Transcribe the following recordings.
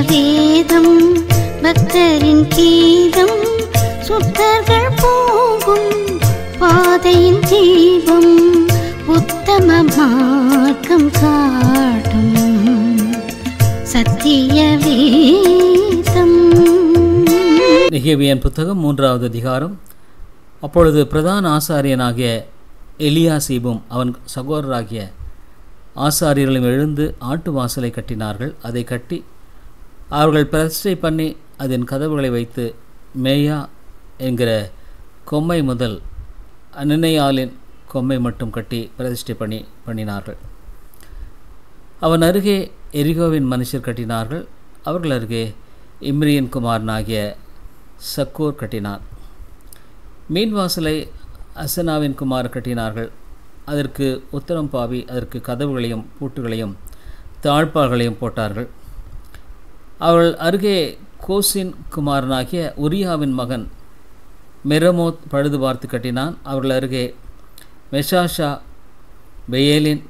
வேதம் பக்தரின் கீதம் சுத்தர்கள் போகும் பாதையின் தீபம் உத்தம மார்க்கம் காட்டும் சத்திய வேதம். நெகேமியாவின் புத்தகம் 3வது அதிகாரம். அப்பொழுது பிரதான ஆசாரியனாகிய எலியாசிபும் அவன் சகோதரராகிய ஆசாரியர்களும் எழுந்து ஆட்டு வாசலை கட்டினார்கள். அதை கட்டி அவர்கள் பிரதிஷ்டை பண்ணி அதன் கதவுகளை வைத்து மேயா என்கிற கொம்மை முதல் அனனையாலின் கொம்மை மட்டும் கட்டி பிரதிஷ்டை பண்ணினார்கள். அவன் அருகே எரிகோவின் மனுஷர் கட்டினார்கள். அவர்கள் அருகே இம்ரியின் குமாரனாகிய சக்கூர் கட்டினார். மீன் வாசலை அசனாவின் குமார் கட்டினார்கள். அதற்கு உத்தரம் பாவி அதற்கு கதவுகளையும் பூட்டுகளையும் தாழ்பால்களையும் போட்டார்கள். அவர்கள் அருகே கோசின் குமாரனாகிய உரியாவின் மகன் மெரமோத் பழுது பார்த்து கட்டினான். அவர்கள் அருகே மெஷாஷா பெயேலின்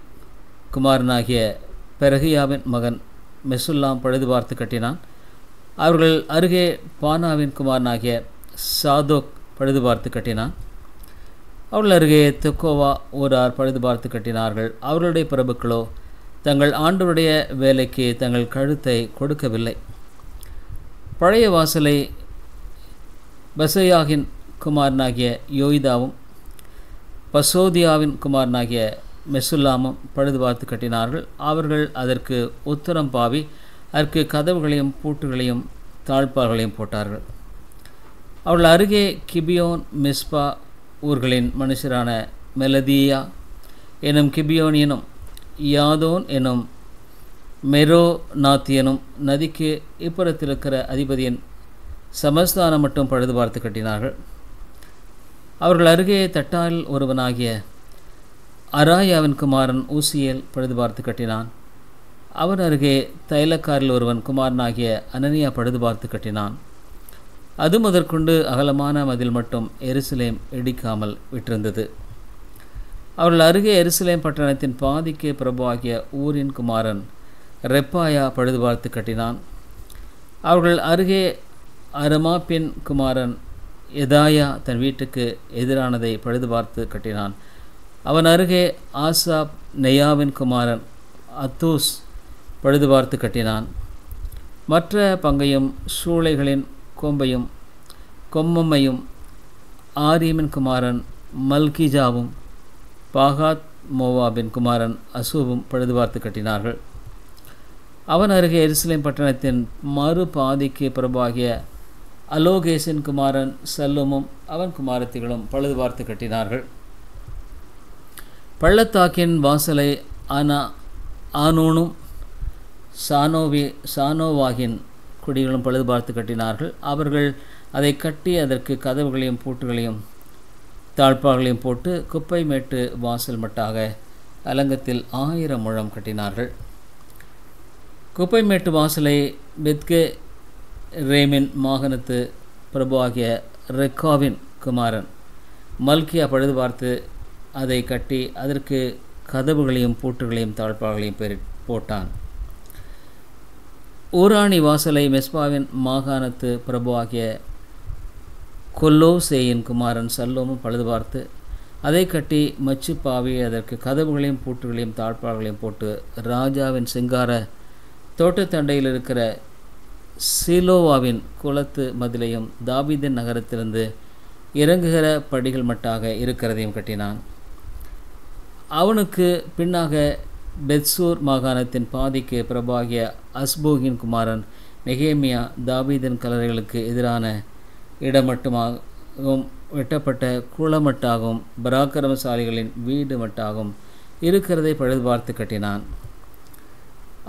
குமாரனாகிய பெரகியாவின் மகன் மெசுல்லாம் பழுது பார்த்து கட்டினான். அவர்கள் அருகே பானாவின் குமாரனாகிய சாதோக் பழுது பார்த்து கட்டினான். அவர்கள் அருகே தெக்கோவா ஊரார் பழுது பார்த்து கட்டினார்கள். அவர்களுடைய பிரபுக்களோ தங்கள் ஆண்டவருடைய வேலைக்கு தங்கள் கழுத்தை கொடுக்கவில்லை. பழைய வாசலை பசையாகின் குமாரனாகிய யோய்தாவும் பசோதியாவின் குமாரனாகிய மெசுல்லாமும் பழுது பார்த்து கட்டினார்கள். அவர்கள் அதற்கு உத்தரம் பாவி அதற்கு கதவுகளையும் பூட்டுகளையும் தாழ்பால்களையும் போட்டார்கள். அவர்கள் அருகே கிபியோன் மிஸ்பா ஊர்களின் மனுஷரான மெலதியா எனும் கிபியோனியனும் யாதோன் எனும் மெரோநாத்தியனும் நதிக்கு இப்புறத்தில் இருக்கிற அதிபதியின் சமஸ்தானம் மட்டும் பழுது பார்த்து கட்டினார்கள். அவர்கள் அருகே தட்டால் ஒருவனாகிய அராயாவின் குமாரன் ஊசியேல் பழுது பார்த்து கட்டினான். அவன் அருகே தைலக்காரில் ஒருவன் குமாரனாகிய அனனியா பழுது பார்த்து கட்டினான். அது முதற்கொண்டு அகலமான மதில் மட்டும் எருசலேம் இடிக்காமல் விட்டிருந்தது. அவர்கள் அருகே எருசலேம் பட்டணத்தின் பாதிக்கு பிரபுவாகிய ஊரின் குமாரன் ரெப்பாயா பழுது பார்த்து கட்டினான். அவர்கள் அருகே அரமாப்பின் குமாரன் எதாயா தன் வீட்டுக்கு எதிரானதை பழுது பார்த்து கட்டினான். அவன் அருகே ஆசாப் நெயாவின் குமாரன் அத்தூஸ் பழுது பார்த்து கட்டினான். மற்ற பங்கையும் சூளைகளின் கொம்மையும் ஆரீமின் குமாரன் மல்கிஜாவும் பாகாத் மோவாபின் குமாரன் அசூவும் பழுது பார்த்து கட்டினார்கள். அவன் அருகே எருசலேம் பட்டணத்தின் மறு பாதிக்கு பிரபாகிய அலோகேசின் குமாரன் சல்லுமும் அவன் குமாரத்திகளும் பழுது பார்த்து கட்டினார்கள். பள்ளத்தாக்கின் வாசலை ஆனோனும் சானோவாகின் குடிகளும் பழுது பார்த்து கட்டினார்கள். அவர்கள் அதை கட்டி அதற்கு கதவுகளையும் பூட்டுகளையும் தாழ்பால்களையும் போட்டு குப்பை மேட்டு வாசல் மட்டாக அலங்கத்தில் 1000 முழம் கட்டினார்கள். குப்பை மேட்டு வாசலை பெத்கே ரேமின் மாகாணத்து பிரபுவாகிய ரெக்காவின் குமாரன் மல்கியா பழுது பார்த்து அதை கட்டி அதற்கு கதவுகளையும் பூட்டுகளையும் தாழ்பால்களையும் போட்டான். ஊராணி வாசலை மெஸ்பாவின் மாகாணத்து பிரபுவாகிய கொல்லோசேயின் குமாரன் சல்லோமும் பழுது பார்த்து அதை கட்டி மச்சு பாவி அதற்கு கதவுகளையும் பூட்டுகளையும் தாழ்பால்களையும் போட்டு ராஜாவின் சிங்கார தோட்டத்தண்டையில் இருக்கிற சீலோவாவின் குளத்து மதிலையும் தாவீதின் நகரத்திலிருந்து இறங்குகிற படிகள் மட்டாக இருக்கிறதையும் கட்டினான். அவனுக்கு பின்னாக பெத்சூர் மாகாணத்தின் பாதிக்கு பிரபாகிய அஸ்போகின் குமாரன் நெகேமியா தாவீதின் கல்லறைகளுக்கு எதிரான இடமட்டுமாகவும் வெட்டப்பட்ட குளமட்டாகவும் பராக்கிரமசாலிகளின் வீடு மட்டாகவும் இருக்கிறதை பழுது பார்த்து கட்டினான்.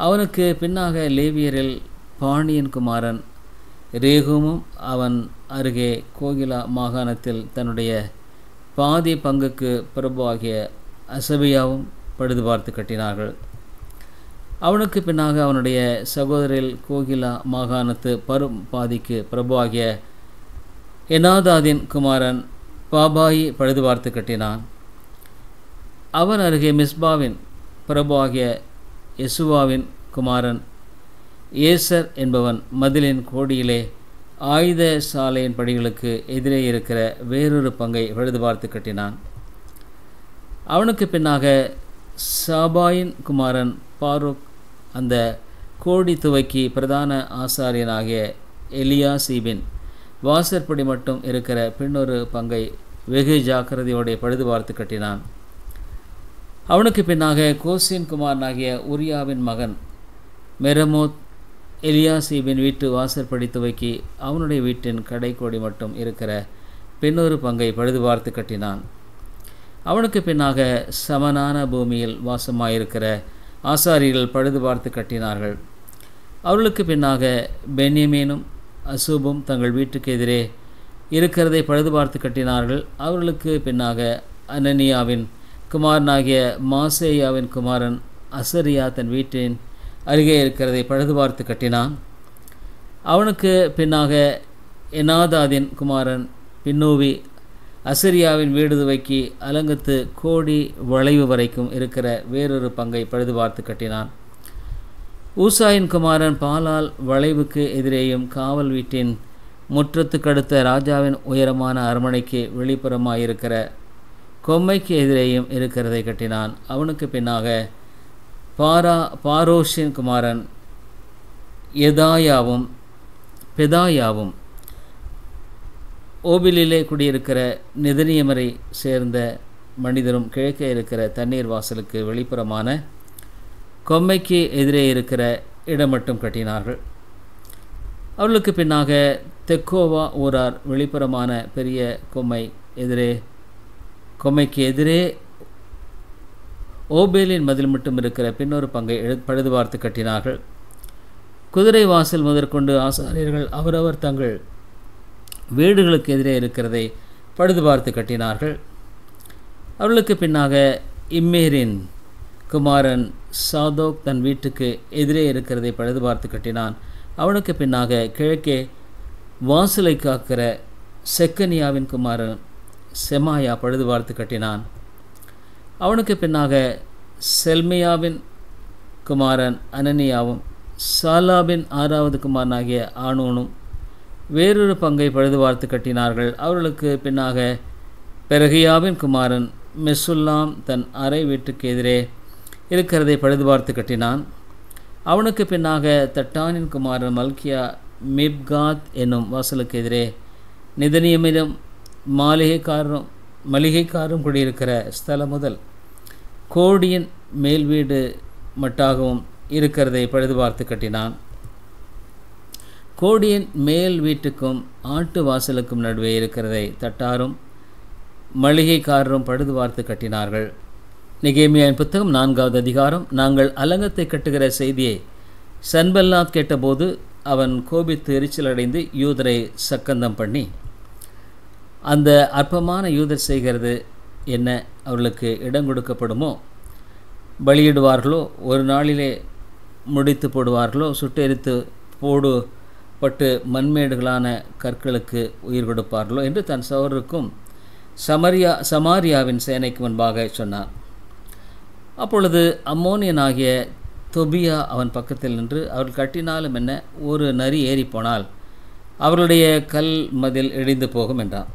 அவனுக்கு பின்னாக லேவியரில் பாணியின் குமாரன் ரேகுமும் அவன் அருகே கோகிலா மாகாணத்தில் தன்னுடைய பாதி பங்குக்கு பிரபுவாகிய அசபியாவும் பழுது பார்த்து கட்டினார்கள். அவனுக்கு பின்னாக அவனுடைய சகோதரில் கோகிலா மாகாணத்து பாதிக்கு பிரபுவாகிய எனாதாதின் குமாரன் பாபாயி பழுது பார்த்து கட்டினான். அவன் அருகே மிஸ்பாவின் பிரபுவாகிய யெசுவாவின் குமாரன் ஏசர் என்பவன் மதிலின் கோடியிலே ஆயுத சாலையின் படிகளுக்கு எதிரே இருக்கிற வேறொரு பங்கை பழுது பார்த்து கட்டினான். அவனுக்கு பின்னாக சாபாயின் குமாரன் பாரூக் அந்த கோடி துவக்கி பிரதான ஆசாரியனாகிய எலியாசீபின் வாசற்படி மட்டும் இருக்கிற பின்னொரு பங்கை வெகு ஜாக்கிரதையோடு பழுது பார்த்து கட்டினான். அவனுக்கு பின்னாக கோசின் குமாரனாகிய உரியாவின் மகன் மெரமோத் எலியாசீபின் வீட்டு வாசற்படி துவக்கி அவனுடைய வீட்டின் கடைக்கோடி மட்டும் இருக்கிற பின்னொரு பங்கை பழுது பார்த்து கட்டினான். அவனுக்கு பின்னாக சமனான பூமியில் வாசமாயிருக்கிற ஆசாரியர்கள் பழுது பார்த்து கட்டினார்கள். அவர்களுக்கு பின்னாக பென்யமீனும் அசூபும் தங்கள் வீட்டுக்கு எதிரே இருக்கிறதை பழுது பார்த்து கட்டினார்கள். அவர்களுக்கு பின்னாக அனனியாவின் குமாரனாகிய மாசேயாவின் குமாரன் அசரியா தன் வீட்டின் அருகே இருக்கிறதை பழுது பார்த்து கட்டினான். அவனுக்கு பின்னாக எனாதாதின் குமாரன் பின்னூவி அசரியாவின் வீடு துவக்கி அலங்கத்து கோடி வளைவு வரைக்கும் இருக்கிற வேறொரு பங்கை பழுது பார்த்து கட்டினான். ஊசாயின் குமாரன் பாலால் வளைவுக்கு எதிரேயும் காவல் வீட்டின் முற்றத்துக்கடுத்த ராஜாவின் உயரமான அரண்மனைக்கு வெளிப்புறமாயிருக்கிற கொம்மைக்கு எதிரேயும் இருக்கிறதை கட்டினான். அவனுக்கு பின்னாக பாரோஷின் குமாரன் எதாயாவும் பெதாயாவும் ஓபிலிலே குடியிருக்கிற நிதனியமரை சேர்ந்த மனிதரும் கிழக்கே இருக்கிற தண்ணீர் வாசலுக்கு வெளிப்புறமான கொம்மைக்கு எதிரே இருக்கிற இடம் மட்டும் கட்டினார்கள். அவர்களுக்கு பின்னாக தெக்கோவா ஊரார் வெளிப்புறமான பெரிய கொம்மைக்கு எதிரே ஓபேலின் மதில் மட்டும் இருக்கிற பின்னொரு பங்கை பழுது பார்த்து கட்டினார்கள். குதிரை வாசல் முதற்கொண்டு ஆசாரியர்கள் அவரவர் தங்கள் வீடுகளுக்கு எதிரே இருக்கிறதை பழுது பார்த்து கட்டினார்கள். அவர்களுக்கு பின்னாக இம்மேரின் குமாரன் சாதோக் தன் வீட்டுக்கு எதிரே இருக்கிறதை பழுது பார்த்து கட்டினான். அவனுக்கு பின்னாக கிழக்கே வாசலை காக்கிற செக்கனியாவின் குமாரன் செமாயா பழுது பார்த்து கட்டினான். அவனுக்கு பின்னாக செல்மியாவின் குமாரன் அனனியாவும் சாலாபின் 6வது குமாரனாகிய ஆனூனும் வேறொரு பங்கை பழுது பார்த்து கட்டினார்கள். அவர்களுக்கு பின்னாக பெரகியாவின் குமாரன் மெசுல்லாம் தன் அறை வீட்டுக்கு எதிரே இருக்கிறதை பழுது பார்த்து கட்டினான். அவனுக்கு பின்னாக தட்டானின் குமாரன் மல்கியா மிப்காத் என்னும் வாசலுக்கு எதிரே நிதனியமிலும் மளிகைக்காரும் குடியிருக்கிற ஸ்தலம் முதல் கோடியின் மேல் வீடு மட்டாகவும் இருக்கிறதை பழுது பார்த்து கட்டினான். கோடியின் மேல் வீட்டுக்கும் ஆட்டு வாசலுக்கும் நடுவே இருக்கிறதை தட்டாரும் மளிகைக்காரரும் பழுது பார்த்து கட்டினார்கள். நெகேமியாவின் புத்தகம் 4வது அதிகாரம். நாங்கள் அலங்கத்தை கட்டுகிற செய்தியை சன்பல்லாத் கேட்டபோது அவன் கோபித்து எரிச்சலடைந்து யூதரை சக்கந்தம் பண்ணி, அந்த அற்பமான யூதர் செய்கிறது என்ன? அவர்களுக்கு இடம் கொடுக்கப்படுமோ? பலியிடுவார்களோ? ஒரு நாளிலே முடித்து போடுவார்களோ? சுட்டெரித்து போடுபட்டு மண்மேடுகளான கற்களுக்கு உயிர் கொடுப்பார்களோ என்று தன் சகோதரருக்கும் சமாரியாவின் சேனைக்கு முன்பாக சொன்னார். அப்பொழுது அம்மோனியனாகிய தொபியா அவன் பக்கத்தில் நின்று, அவர்கள் கட்டினாலும் என்ன, ஒரு நரி ஏறிப்போனால் அவர்களுடைய கல் மதில் இடிந்து போகும் என்றான்.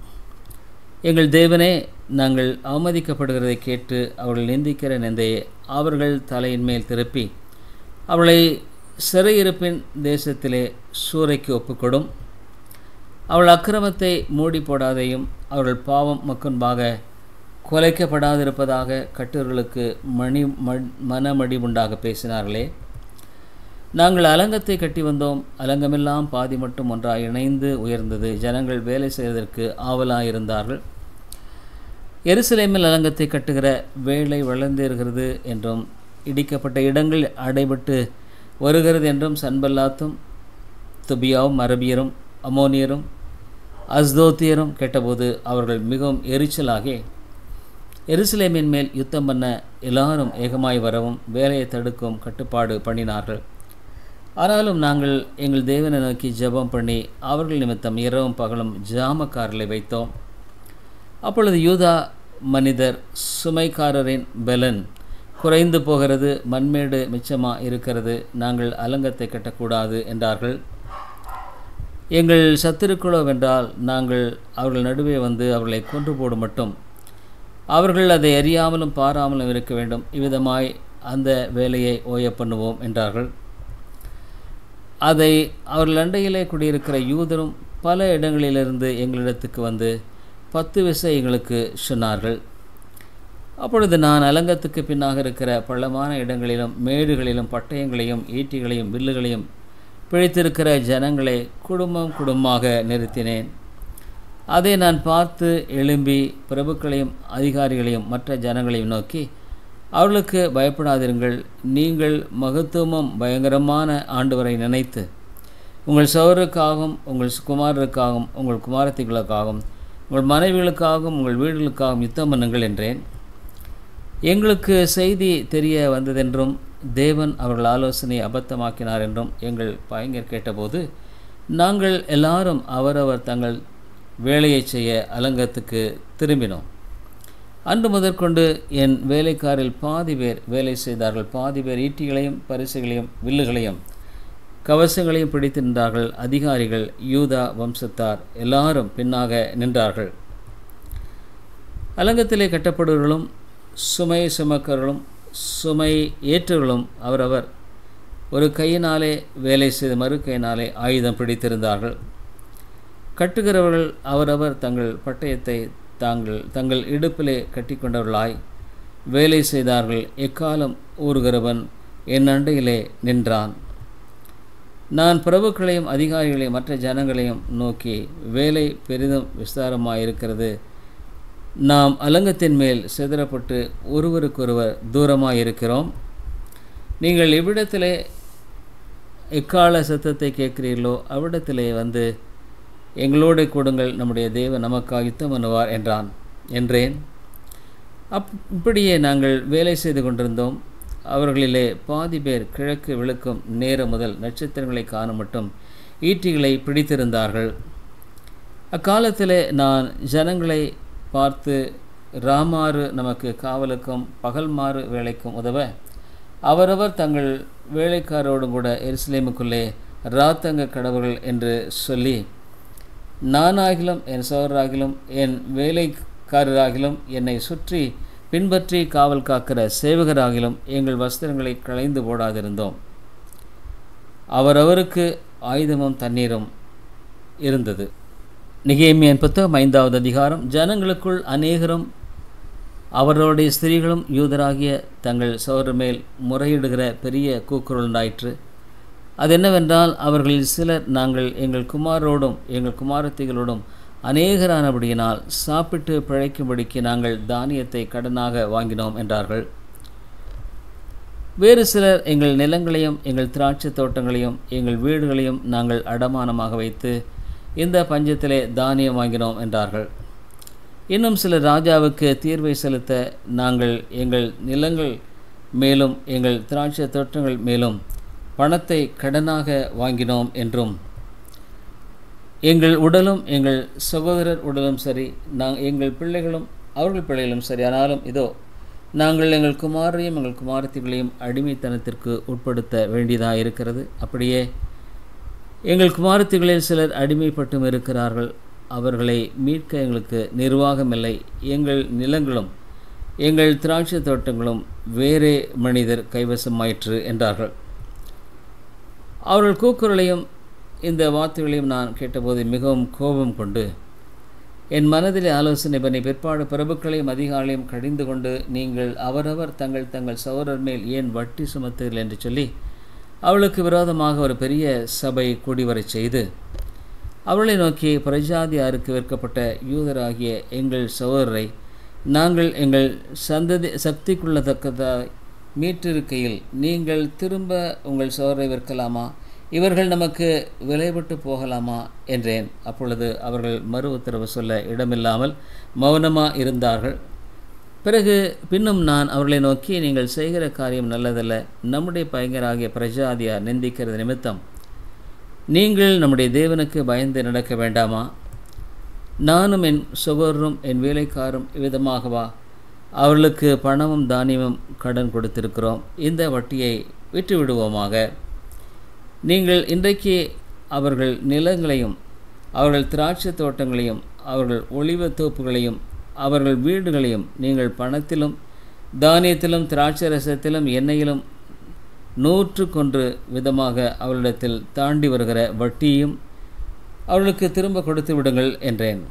எங்கள் தேவனே, நாங்கள் அவமதிக்கப்படுகிறதை கேட்டு அவர்கள் நிந்திக்கிற நிந்தையை அவர்கள் தலையின் மேல் திருப்பி அவளை சிறையிருப்பின் தேசத்திலே சூறைக்கு ஒப்புக்கொடும். அவள் அக்கிரமத்தை மூடி போடாதையும் அவர்கள் பாவம் மக்குன்பாக கொலைக்கப்படாதிருப்பதாக கட்டுர்களுக்கு மனமடி உண்டாக பேசினார்களே. நாங்கள் அலங்கத்தை கட்டி வந்தோம், அலங்கமெல்லாம் பாதி மட்டும் ஒன்றாக இணைந்து உயர்ந்தது. ஜனங்கள் வேலை செய்வதற்கு ஆவலாயிருந்தார்கள். எருசலேமில் அலங்கத்தை கட்டுகிற வேலை வளர்ந்திருக்கிறது என்றும் இடிக்கப்பட்ட இடங்கள் அடைபட்டு வருகிறது என்றும் சன்பல்லாத்தும் தொபியாவும் அரபியரும் அமோனியரும் அஸ்தோத்தியரும் கேட்டபோது அவர்கள் மிகவும் எரிச்சலாகி எருசலேமின் மேல் யுத்தம் பண்ண எல்லாரும் ஏகமாய் வரவும் வேலையை தடுக்கும் கட்டுப்பாடு பண்ணினார்கள். ஆனாலும் நாங்கள் எங்கள் தேவனை நோக்கி ஜெபம் பண்ணி அவர்கள் நிமித்தம் இரவும் பகலும் ஜாமக்காரர்களை வைத்தோம். அப்பொழுது யூதா மனிதர் சுமைக்காரரின் பெலன் குறைந்து போகிறது, மண்மேடு மிச்சமாக இருக்கிறது, நாங்கள் அலங்கத்தை கட்டக்கூடாது என்றார்கள். எங்கள் சத்துருக்களோ வென்றால் நாங்கள் அவர்கள் நடுவே வந்து அவர்களை கொன்று போடும் மட்டும் அவர்கள் அதை அறியாமலும் பாராமலும் இருக்க வேண்டும், இவ்விதமாய் அந்த வேலையை ஓய பண்ணுவோம் என்றார்கள். அதை அவர்கள் அண்டையிலே குடியிருக்கிற யூதரும் பல இடங்களிலிருந்து எங்களிடத்துக்கு வந்து 10 விசை எங்களுக்கு சொன்னார்கள். அப்பொழுது நான் அலங்கத்துக்கு பின்னாக இருக்கிற பள்ளமான இடங்களிலும் மேடுகளிலும் பட்டயங்களையும் ஈட்டிகளையும் வில்லுகளையும் பிழைத்திருக்கிற ஜனங்களை குடும்பம் குடும்பமாக நிறுத்தினேன். அதை நான் பார்த்து எழும்பி பிரபுக்களையும் அதிகாரிகளையும் மற்ற ஜனங்களையும் நோக்கி, அவர்களுக்கு பயப்படாதிருங்கள், நீங்கள் மகத்துவமும் பயங்கரமான ஆண்டவரை நினைத்து உங்கள் சகோதரருக்காகவும் உங்கள் குமாரருக்காகவும் உங்கள் குமாரத்திகளுக்காகவும் உங்கள் மனைவிகளுக்காகவும் உங்கள் வீடுகளுக்காகவும் யுத்தம் பண்ணுங்கள் என்றேன். எங்களுக்கு செய்தி தெரிய வந்ததென்றும் தேவன் அவர்கள் ஆலோசனையை அபத்தமாக்கினார் என்றும் எங்கள் பையங்கர் கேட்டபோது, நாங்கள் எல்லாரும் அவரவர் தங்கள் வேலையை செய்ய அலங்கத்துக்கு திரும்பினோம். அன்று முதற்கொண்டு என் வேலைக்காரில் பாதி பேர் வேலை செய்தார்கள், பாதி பேர் ஈட்டிகளையும் பரிசுகளையும் வில்லுகளையும் கவசங்களையும் பிடித்து நின்றார்கள். அதிகாரிகள் யூதா வம்சத்தார் எல்லாரும் பின்னாக நின்றார்கள். அலங்கத்திலே கட்டப்படுவர்களும் சுமை சுமக்கர்களும் சுமை ஏற்றவர்களும் அவரவர் ஒரு கையினாலே வேலை செய்து மறு கையினாலே ஆயுதம் பிடித்திருந்தார்கள். கட்டுகிறவர்கள் அவரவர் தங்கள் பட்டயத்தை தங்கள் இடுப்பிலே கட்டிக்கொண்டவர்களாய் வேலை செய்தார்கள். எக்காலம் ஊறுகிறவன் என் அண்டையிலே நின்றான். நான் பிரபுக்களையும் அதிகாரிகளையும் மற்ற ஜனங்களையும் நோக்கி, வேலை பெரிதும் விஸ்தாரமாயிருக்கிறது, நாம் அலங்கத்தின் மேல் சிதறப்பட்டு ஒருவருக்கொருவர் தூரமாயிருக்கிறோம். நீங்கள் எவ்விடத்திலே எக்கால சத்தத்தை கேட்கிறீர்களோ அவ்விடத்திலே வந்து எங்களோடு கொடுங்கள், நம்முடைய தேவன் நமக்காக யுத்தம் பண்ணுவார் என்றேன். இப்படியே நாங்கள் வேலை செய்து கொண்டிருந்தோம். அவர்களிலே பாதி பேர் கிழக்கு விழுக்கும் நேரம் முதல் நட்சத்திரங்களை காணும் மட்டும் ஈட்டிகளை பிடித்திருந்தார்கள். அக்காலத்திலே நான் ஜனங்களை பார்த்து, ராமாறு நமக்கு காவலுக்கும் பகல்மாறு வேலைக்கும் உதவ அவரவர் தங்கள் வேலைக்காரோடும் கூட எருசலேமுக்குள்ளே ராத்தங்க கடவுள்கள் என்று சொல்லி, நானாகிலும் என் சோதராகிலும் என் வேலைக்காரராகிலும் என்னை சுற்றி பின்பற்றி காவல் காக்கிற சேவகராகிலும் எங்கள் வஸ்திரங்களை களைந்து போடாதிருந்தோம். அவரவருக்கு ஆயுதமும் தண்ணீரும் இருந்தது. நெகேமியா புத்தகம் 5வது அதிகாரம். ஜனங்களுக்குள் அநேகரும் அவர்களுடைய ஸ்திரீகளும் யூதராகிய தங்கள் சகோதரர் மேல் முறையிடுகிற பெரிய கூக்குரல் உண்டாயிற்று. அது என்னவென்றால், அவர்களில் சிலர், நாங்கள் எங்கள் குமாரோடும் எங்கள் குமாரத்திகளோடும் அநேகரானபடியினால் சாப்பிட்டு பிழைக்கும்படிக்கு நாங்கள் தானியத்தை கடனாக வாங்கினோம் என்றார்கள். வேறு சிலர், எங்கள் நிலங்களையும் எங்கள் திராட்சை தோட்டங்களையும் எங்கள் வீடுகளையும் நாங்கள் அடமானமாக வைத்து இந்த பஞ்சத்திலே தானியம் வாங்கினோம் என்றார்கள். இன்னும் சிலர், ராஜாவுக்கு தீர்வை செலுத்த நாங்கள் எங்கள் நிலங்கள் மேலும் எங்கள் திராட்சை தோட்டங்கள் மேலும் பணத்தை கடனாக வாங்கினோம் என்றும், எங்கள் உடலும் எங்கள் சகோதரர் உடலும் சரி, எங்கள் பிள்ளைகளும் அவர்கள் பிள்ளைகளும் சரி, ஆனாலும் இதோ நாங்கள் எங்கள் குமாரையும் எங்கள் குமாரத்திகளையும் அடிமைத்தனத்திற்கு உட்படுத்த வேண்டியதாக இருக்கிறது. அப்படியே எங்கள் குமாரத்திகளில் சிலர் அடிமைப்பட்டும் இருக்கிறார்கள். அவர்களை மீட்க எங்களுக்கு நிர்வாகமில்லை. எங்கள் நிலங்களும் எங்கள் திராட்சை தோட்டங்களும் வேறே மனிதர் கைவசமாயிற்று என்றார்கள். அவர்கள் கூக்குரலையும் இந்த வார்த்தைகளையும் நான் கேட்டபோது மிகவும் கோபம் கொண்டு என் மனதிலே ஆலோசனை பண்ணி, பிற்பாடு பிரபுக்களையும் அதிகாரிகளையும் கடிந்து கொண்டு, நீங்கள் அவரவர் தங்கள் சகோதரர் மேல் ஏன் வட்டி சுமத்துகள் என்று சொல்லி அவளுக்கு விரோதமாக ஒரு பெரிய சபை கூடிவரச் செய்து, அவளை நோக்கி, பிரஜாதியாருக்கு விற்கப்பட்ட யூதராகிய எங்கள் சகோதரரை நாங்கள் எங்கள் சக்திக்குள்ளத்தக்கதாய் மீட்டிருக்கையில் நீங்கள் திரும்ப உங்கள் சகோதரை விற்கலாமா? இவர்கள் நமக்கு விலைப்பட்டு போகலாமா என்றேன். அப்பொழுது அவர்கள் மறு உத்தரவு சொல்ல இடமில்லாமல் மௌனமாக இருந்தார்கள். பிறகு பின்னும் நான் அவர்களை நோக்கி, நீங்கள் செய்கிற காரியம் நல்லதல்ல. நம்முடைய பயங்கராகிய பிரஜாதியார் நிந்திக்கிறது நிமித்தம் நீங்கள் நம்முடைய தேவனுக்கு பயந்து நடக்க வேண்டாமா? நானும் என் சகோதரரும் என் வேலைக்காரும் இவ்விதமாகவா அவர்களுக்கு பணமும் தானியமும் கடன் கொடுத்திருக்கிறோம். இந்த வட்டியை விட்டு விடுவோமாக. நீங்கள் இன்றைக்கு அவர்கள் நிலங்களையும் அவர்கள் திராட்சை தோட்டங்களையும் அவர்கள் ஒலிவத் தோப்புகளையும் அவர்கள் வீடுகளையும் நீங்கள் பணத்திலும் தானியத்திலும் திராட்சை ரசத்திலும் எண்ணெயிலும் 101 விதமாக அவர்களிடத்தில் தாண்டி வருகிற வட்டியும் அவர்களுக்கு திரும்ப கொடுத்து விடுங்கள் என்றேன்.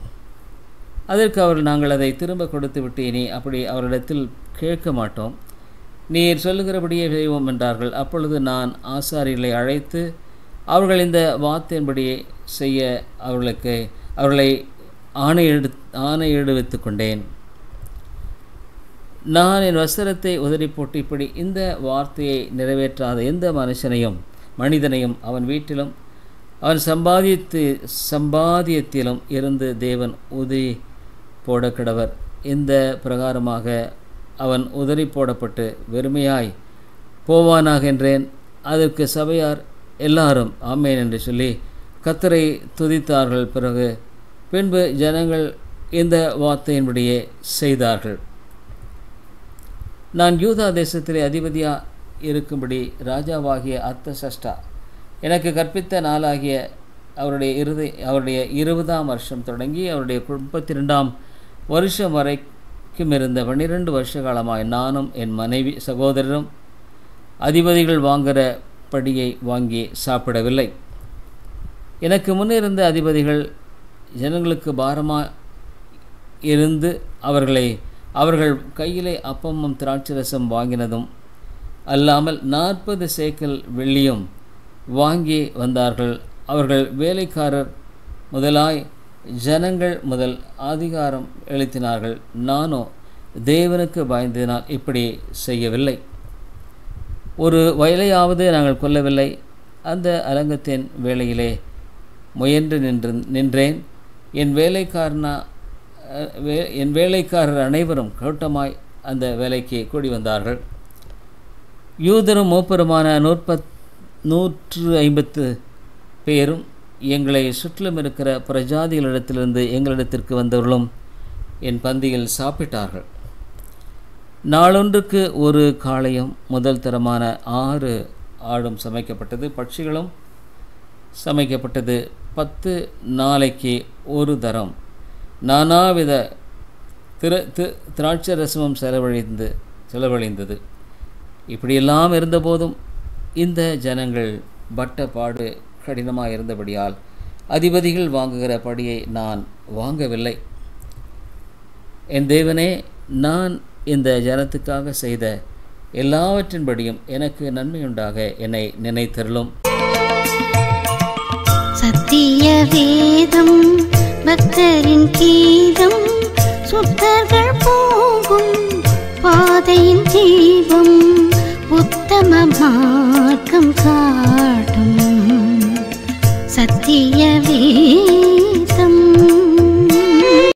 அதற்கு அவர்கள், நாங்கள் அதை திரும்ப கொடுத்து விட்டு இனி அப்படி அவர்களிடத்தில் கேட்க மாட்டோம், நீர் சொல்லுகிறபடியே செய்வோம் என்றார்கள். அப்பொழுது நான் ஆசாரிகளை அழைத்து அவர்கள் இந்த வார்த்தையின்படியே செய்ய அவர்களை ஆணையிடுவித்து கொண்டேன். நான் என் வஸ்திரத்தை உதறி போட்டு, இப்படி இந்த வார்த்தையை நிறைவேற்றாத எந்த மனிதனையும் அவன் வீட்டிலும் அவன் சம்பாதியத்திலும் இருந்து தேவன் உதறி போட கடவர். இந்த பிரகாரமாக அவன் உதறி போடப்பட்டு வெறுமையாய் போவானாக என்றேன். அதற்கு சபையார் எல்லாரும் ஆமேன் என்று சொல்லி கர்த்தரை துதித்தார்கள். பின்பு ஜனங்கள் இந்த வார்த்தையின்படியே செய்தார்கள். நான் யூதா தேசத்திலே அதிபதியாக இருக்கும்படி ராஜாவாகிய அர்த்தசஷ்டா எனக்கு கற்பித்த நாளாகிய அவருடைய 20ஆம் வருஷம் தொடங்கி அவருடைய 32ஆம் வருஷம் வரைக்கும் இருந்த 12 வருஷ காலமாய் நானும் என் மனைவி சகோதரரும் அதிபதிகள் வாங்குகிற படியை வாங்கி சாப்பிடவில்லை. எனக்கு முன்னிருந்த அதிபதிகள் ஜனங்களுக்கு பாரமாக இருந்து அவர்கள் கையிலே அப்பமும் திராட்சரசம் வாங்கினதும் அல்லாமல் 40 சேக்கல் வெள்ளியும் வாங்கி வந்தார்கள். அவர்கள் வேலைக்காரர் முதலாய் ஜனங்கள் முதல் அதிகாரம் எழுத்தினார்கள். நானோ தேவனுக்கு பயந்ததினால் இப்படி செய்யவில்லை. ஒரு வயலையாவது நாங்கள் கொல்லவில்லை. அந்த அலங்கத்தின் வேளையிலே முயன்று நின்றேன். என் வேலைக்காரர் அனைவரும் கூட்டமாய் அந்த வேலைக்கு கூடி வந்தார்கள். யூதரும் மூப்பருமான 150 பேரும் எங்களை சுற்றிலும் இருக்கிற பிரஜாதிகளிடத்திலிருந்து எங்களிடத்திற்கு வந்தவர்களும் என் பந்தியில் சாப்பிட்டார்கள். நாளொன்றுக்கு ஒரு காளையும் முதல் தரமான 6 ஆடும் சமைக்கப்பட்டது. பட்சிகளும் சமைக்கப்பட்டது. 10 நாளைக்கு ஒரு தரம் நானாவித திராட்சை ரசமும் செலவழிந்தது. இப்படியெல்லாம் இருந்தபோதும் இந்த ஜனங்கள் பட்ட பாடு கடினமாக இருந்தபடியால் அதிபதிகள் வாங்குகிற படியை நான் வாங்கவில்லை. என் தேவனே, நான் இந்த ஜனத்துக்காக செய்த எல்லாவற்றின்படியும் எனக்கு நன்மையுண்டாக என்னை நினைத்தருளும். சத்திய வேதம் பக்தரின் கீதம், சுத்தர்கள் போகும் பாதையின் தீபம், உத்தம மார்க்கம்